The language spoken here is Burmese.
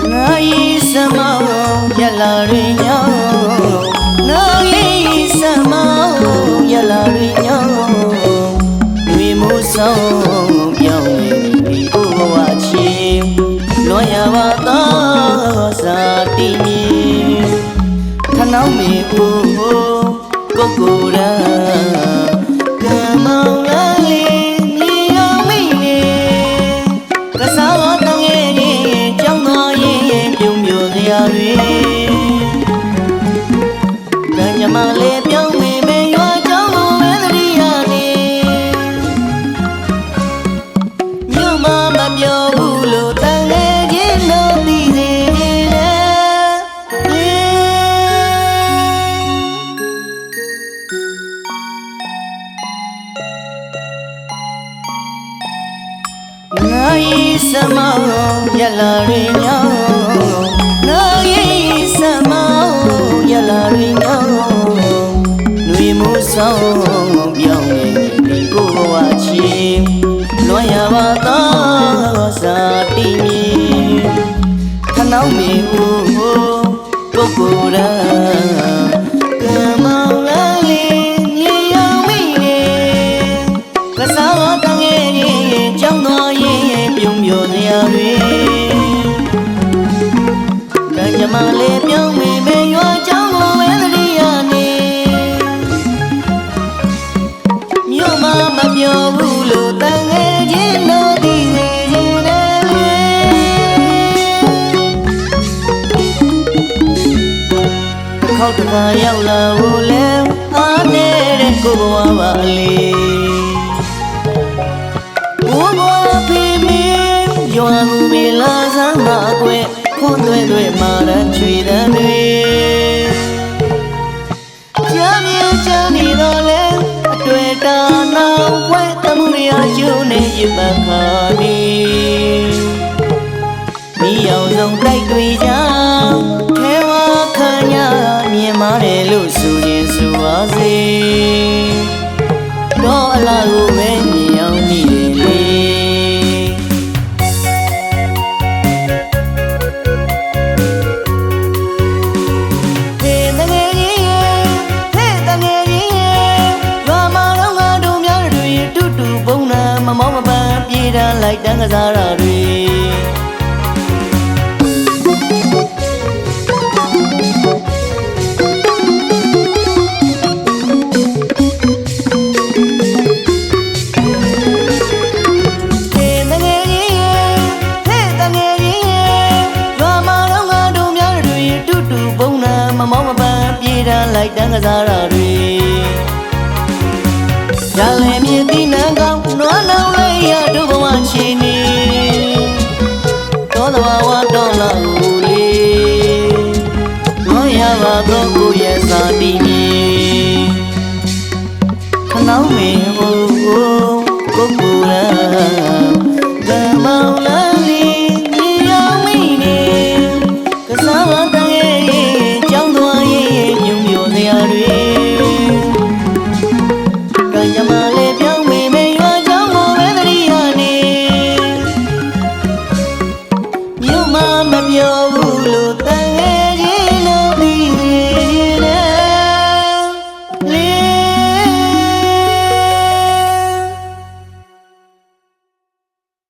Nai samau yalarinya Nai samau yalarinya Nui musau yang kuwachi Loya wata satini Thanau me kokura Kamau lali miyau mine Kasawa tangeni trong no yinပြုံမျိုးစရာတွေတညမလေးပြုံးမိမေရွာကြောင်းလိုပဲသတိရနေမြို့မှာမပြောဘူးလို့တန်ငယ်ချင်းတို့သိစေNai samau yalarinya Nai samau yalarinya Nui musau yang kuwachi Loya wata satini Thanau me kokura Kamau lali miyau mine Kasawa tangeni trong noပြုံမျိုးစရာတွေတညမလေးပြုံးမိမေရွာကြောင်းကိုဝဲသတိရနေမြို့မှာမပြောဘူးလို့တန်ငယ်ချင်းတို့သိစေချင်တယ်တစ်ခေါက်တစ်ခါရောက်လာဖို့လဲအားနေတဲ့ကိုဘဝပါလေရွာမူမီလာစမ်းမအကွယ်ခွန်းတွေမာရန်ချွေတန်းတွေကြမ်းမြချမ်းနေတော့လဲအတွေ့တာနောက်ဝဲတမှုရကျိုးနေရပတ်ခါနေမိအောင်ဆုံးတိုက်တွေ့ကြခဲဝါခညာမြင်မာတယ်လို့ဆိုရင်ဆိုပါစေတော့အလားကိုပဲမြင်အောင်မြည်လေမမောမပန်းပြေးတန်းလိုက်တန်းကစားတာတွေမမောမပန်းပြေးတန်းလိုက်တန်းကစားတာတွေရလည်းမြည်တိနံကောင်းနွားနောင်လေးရတို့ဘဝချီနေသောသဘာဝတော်လာဦးလေးမောရပါတော့ကိုရဲ့စာတီမီခနောင်းမေဟိုကိုကိုရာ